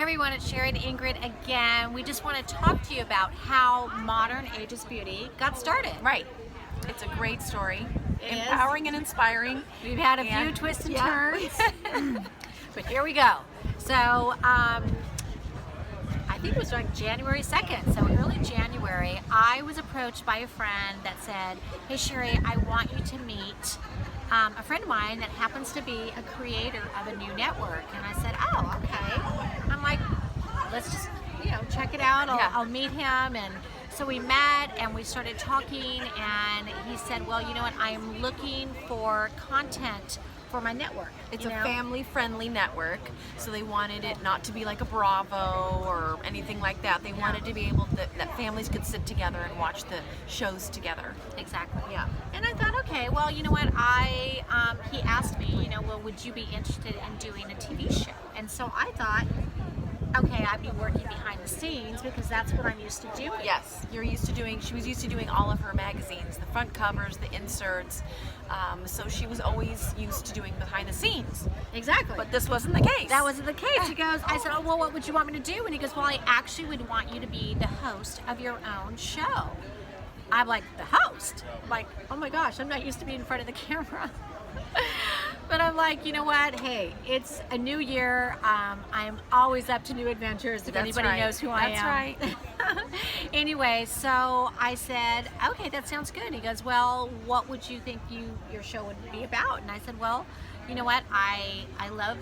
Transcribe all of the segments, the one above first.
Hey everyone, it's Sherry and Ingrid again. We just want to talk to you about how modern Ageless Beauty got started. Right. It's a great story. It Empowering and inspiring. We've had a few twists and turns, but here we go. So, I think it was like January 2nd, so early January, I was approached by a friend that said, hey Sherry, I want you to meet a friend of mine that happens to be a creator of a new network. And I said, oh, okay. I'm like, let's just, check it out. I'll meet him. And so we met and we started talking, and he said, well, you know what, I'm looking for content for my network. It's a family-friendly network, so they wanted it not to be like a Bravo or anything like that. They wanted to be able that families could sit together and watch the shows together. Exactly. Yeah. And I thought, okay, well, you know what, he asked me, well, would you be interested in doing a TV show? And so I thought, okay, I'd be working behind the scenes because that's what I'm used to doing. Yes, she was used to doing all of her magazines, the front covers, the inserts, so she was always used to doing behind the scenes. Exactly. But this wasn't the case. That wasn't the case. He goes, I said, oh, well, what would you want me to do? And he goes, well, I actually would want you to be the host of your own show. I'm like, the host? I'm like, oh my gosh, I'm not used to being in front of the camera. But I'm like, you know what? Hey, it's a new year. I'm always up to new adventures if anybody knows who I am. That's right. Anyway, so I said, okay, that sounds good. He goes, well, what would you think your show would be about? And I said, well, you know what? I love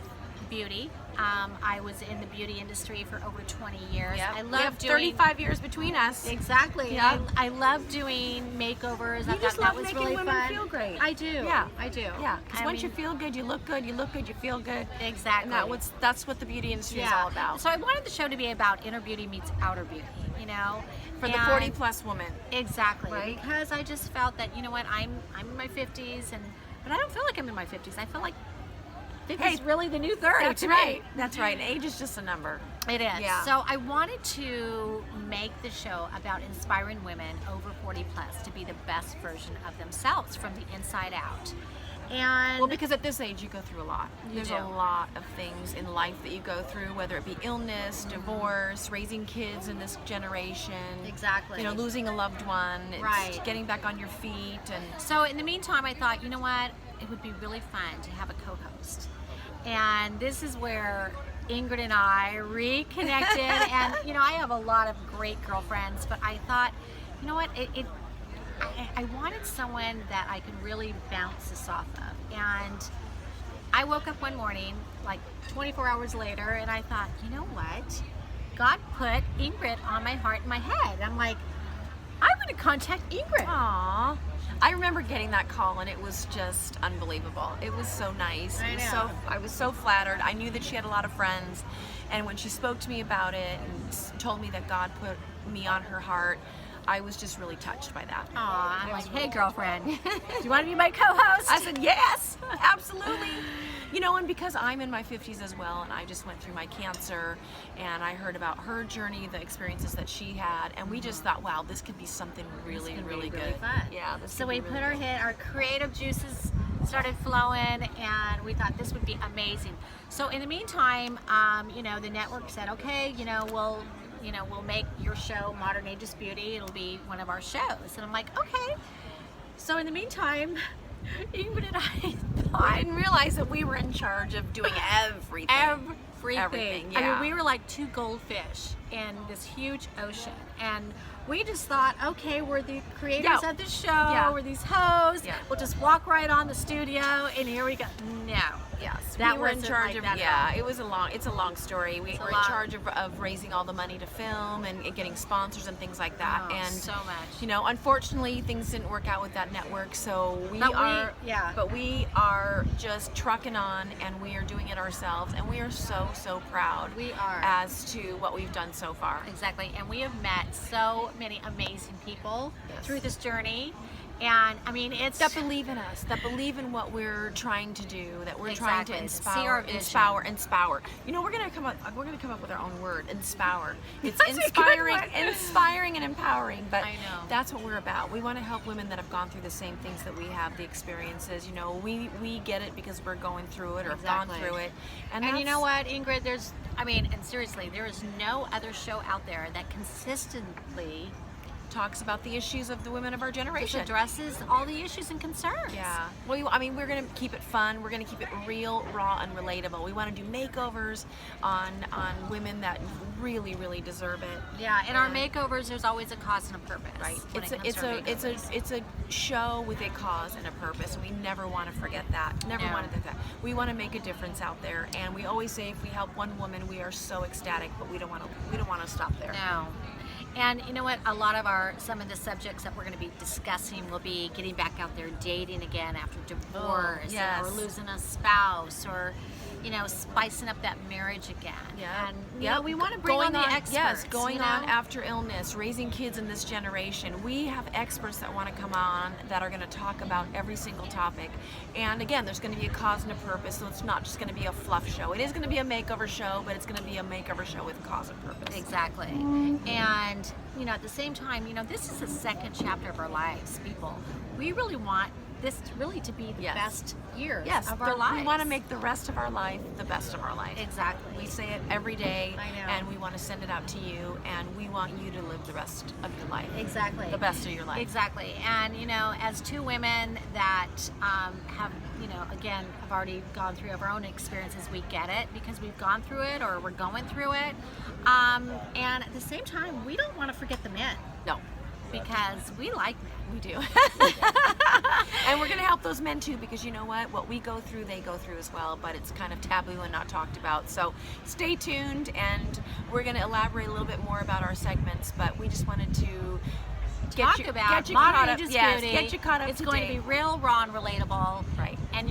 beauty. I was in the beauty industry for over 20 years. Yep. I We love have doing 35 years between us. Exactly. Yeah. I love doing makeovers. You I just thought love that was making really women fun. feel great. I do. Yeah. I do. Yeah, because once you feel good, you look good, you feel good. Exactly. And that's what the beauty industry is all about. So I wanted the show to be about inner beauty meets outer beauty, For the 40 plus woman. Exactly. Right. Because I just felt that, you know what, I'm in my 50s, but I don't feel like I'm in my 50s. I feel like 50 is really the new 30 That's to right. me. That's right. And age is just a number. It is. Yeah. So I wanted to make the show about inspiring women over 40 plus to be the best version of themselves from the inside out. And Well, because at this age you go through a lot. There's do. a lot of things in life that you go through, whether it be illness, divorce, raising kids in this generation. Exactly. Losing a loved one. It's Right. Getting back on your feet and So in the meantime, I thought, you know what, it would be really fun to have a co-host. And this is where Ingrid and I reconnected. And, I have a lot of great girlfriends, but I thought, you know what, I wanted someone that I could really bounce this off of. And I woke up one morning, like 24 hours later, and I thought, you know what? God put Ingrid on my heart and my head. I'm like, I'm going to contact Ingrid. Aww. I remember getting that call and it was just unbelievable. It was so nice. I was so flattered. I knew that she had a lot of friends, and when she spoke to me about it and told me that God put me on her heart, I was just really touched by that. Aw, I'm like, hey girlfriend, do you want to be my co-host? I said, yes, absolutely. And because I'm in my 50s as well, and I just went through my cancer, and I heard about her journey, the experiences that she had, and we just thought, wow, this could be something really, really good. Fun. Yeah. So we put our creative juices started flowing, and we thought this would be amazing. So in the meantime, the network said, okay, we'll make your show Modern Ageless Beauty. It'll be one of our shows. And I'm like, okay. So in the meantime, Ingrid and I thought, I didn't realize that we were in charge of doing everything. Everything. Yeah. I mean, we were like two goldfish in this huge ocean. And we just thought, okay, we're the creators of the show. Yeah. We're these hosts. Yeah. We'll just walk right on the studio, and here we go. No. Yes, That we were in wasn't charge like of. that at Yeah, all. it's a long story. We were in charge of raising all the money to film and getting sponsors and things like that. Oh, and so much. Unfortunately, things didn't work out with that network. So we are just trucking on, and we are doing it ourselves, and we are so proud. We are. As to what we've done so far. Exactly. And we have met so many amazing people Yes. through this journey. And I mean, it's that believe in us, that believe in what we're trying to do, that we're Exactly. trying to See our vision. inspire. You know, we're gonna come up with our own word, inspire. It's That's a good inspiring, one. inspiring and empowering. But I know. that's what we're about. We want to help women that have gone through the same things that we have, the experiences. You know, we get it because we're going through it or have gone Exactly. through it. And you know what, Ingrid, and seriously, there is no other show out there that consistently talks about the issues of the women of our just generation. addresses all the issues and concerns. Yeah. Well, we're going to keep it fun. We're going to keep it real, raw, and relatable. We want to do makeovers on women that really, really deserve it. Yeah, in our makeovers, there's always a cause and a purpose. Right. when It's it comes to our makeovers. it's a show with a cause and a purpose, and we never want to forget that. Never No. want to forget that. We want to make a difference out there, and we always say if we help one woman, we are so ecstatic. But we don't want to stop there. No. And you know what? Some of the subjects that we're going to be discussing will be getting back out there dating again after divorce, yes. or losing a spouse, or spicing up that marriage again. Yeah. And you know, we want to bring on the experts. Yes, going you know? on after illness, raising kids in this generation. We have experts that want to come on that are going to talk about every single topic. And again, there's going to be a cause and a purpose, so it's not just going to be a fluff show. It is going to be a makeover show, but it's going to be a makeover show with cause and purpose. Exactly. And at the same time, this is the second chapter of our lives, people. We really want this really to be the Yes. best years Yes, of our lives. we want to make the rest of our life the best of our life. Exactly. We say it every day, I know. and we want to send it out to you, and we want you to live the rest of your life. Exactly. The best of your life. Exactly. And as two women that have, again, have already gone through our own experiences, we get it because we've gone through it or we're going through it. And at the same time, we don't want to forget the men No, because we like men. we do. And we're going to help those men too, because you know what we go through, they go through as well, but it's kind of taboo and not talked about. So stay tuned, and we're going to elaborate a little bit more about our segments, but we just wanted to Talk about modern caught up. ages Yes, beauty. get you caught up It's to going date. to be real, raw, and relatable. Right. And you're